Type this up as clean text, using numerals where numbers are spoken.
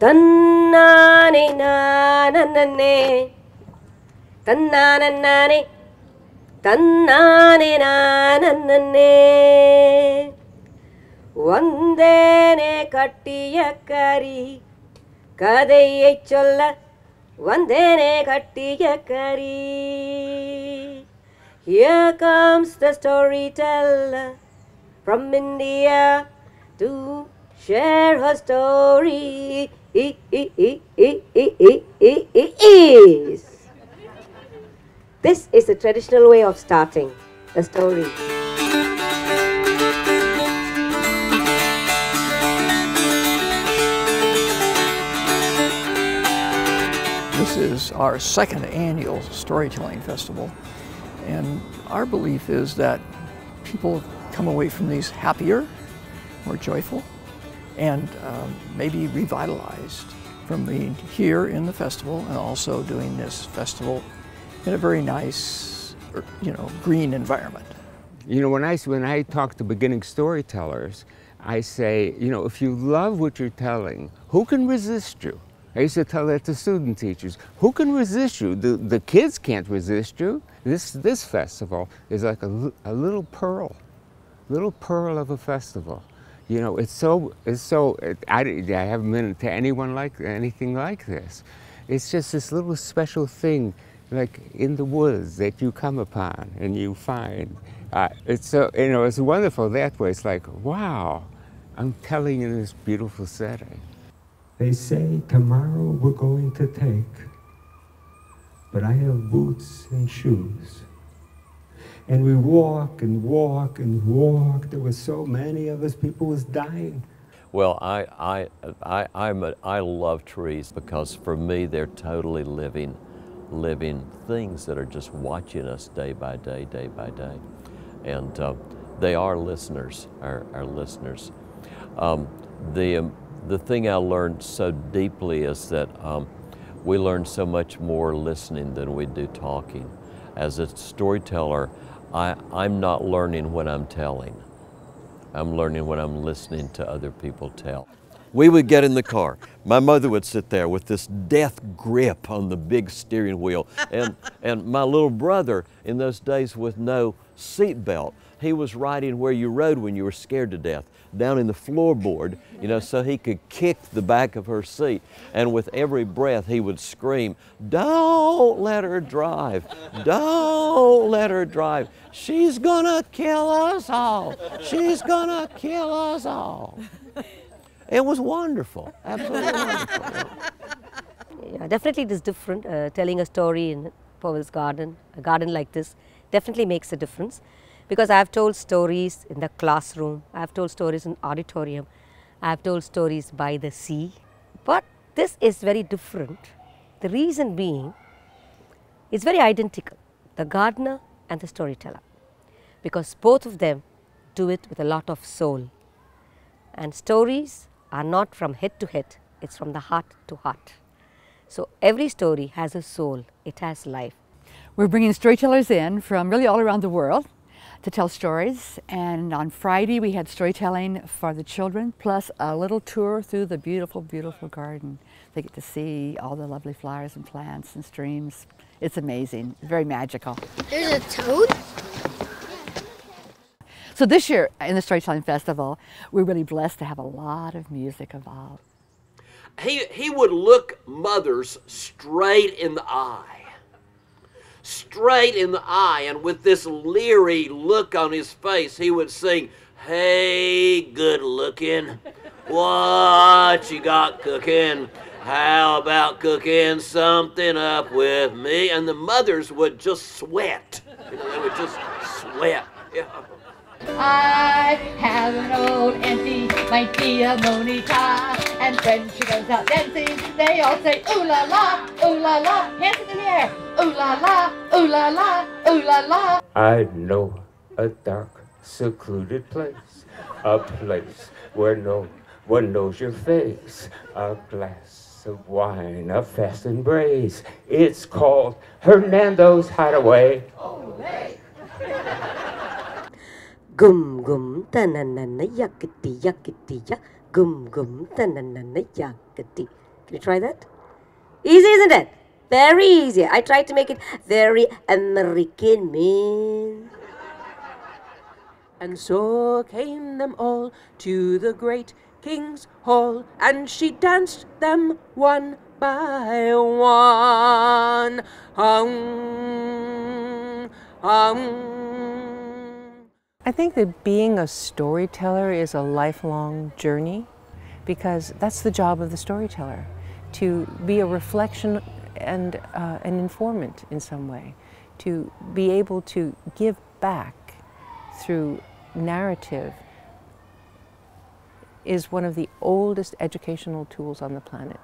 Tannane nanane, tannanane, tannane nanane. Vandene kattiya kari, kadaiye cholla. Vandene kattiya kari. Here comes the storyteller from India to share her story. This is the traditional way of starting a story. This is our second annual storytelling festival, and our belief is that people come away from these happier, more joyful, and maybe revitalized from being here in the festival and also doing this festival in a very nice, green environment. When I talk to beginning storytellers, I say, if you love what you're telling, who can resist you? I used to tell that to student teachers. Who can resist you? The kids can't resist you. This festival is like a little pearl of a festival. I haven't been to anything like this. It's just this little special thing, like in the woods, that you come upon and you find. It's wonderful that way. It's like, wow, I'm telling in this beautiful setting. They say tomorrow we're going to take, but I have boots and shoes. And we walk and walk and walk. There were so many of us, people was dying. Well, I love trees because for me they're totally living things that are just watching us day by day, day by day. And they are listeners, our listeners. The thing I learned so deeply is that we learn so much more listening than we do talking. As a storyteller, I'm not learning when I'm telling. I'm learning when I'm listening to other people tell. We would get in the car. My mother would sit there with this death grip on the big steering wheel. And my little brother, in those days with no seat belt, he was riding where you rode when you were scared to death, down in the floorboard, so he could kick the back of her seat. And with every breath, he would scream, "Don't let her drive. Don't let her drive. She's gonna kill us all. She's gonna kill us all." It was wonderful, absolutely wonderful. Yeah, definitely it is different. Telling a story in Powell's garden, a garden like this, definitely makes a difference. Because I have told stories in the classroom, I have told stories in auditorium, I have told stories by the sea. But this is very different. The reason being, it's very identical, the gardener and the storyteller. Because both of them do it with a lot of soul. And stories are not from head to head, it's from the heart to heart. So every story has a soul, it has life. We're bringing storytellers in from really all around the world to tell stories, and on Friday we had storytelling for the children, plus a little tour through the beautiful, beautiful garden. They get to see all the lovely flowers and plants and streams. It's amazing, very magical. There's a toad? So this year in the Storytelling Festival, we're really blessed to have a lot of music involved. He would look mothers straight in the eye. Straight in the eye, and with this leery look on his face, he would sing, "Hey, good looking, what you got cooking? How about cooking something up with me?" And the mothers would just sweat. They would just sweat. Yeah. I have an old auntie, my dear Monica, and when she goes out dancing, they all say, "Ooh la la, ooh la la," hands in the air, "Ooh la la, ooh la la, ooh la la." I know a dark, secluded place, a place where no one knows your face, a glass of wine, a fast embrace. It's called Hernando's Hideaway. Gum gum tananana yakiti yakiti ya, gum gum tananana yakiti. Can you try that? Easy, isn't it? Very easy. I tried to make it very American, man. And so came them all to the great king's hall, and she danced them one by one. I think that being a storyteller is a lifelong journey, because that's the job of the storyteller, to be a reflection and an informant in some way, to be able to give back through narrative is one of the oldest educational tools on the planet.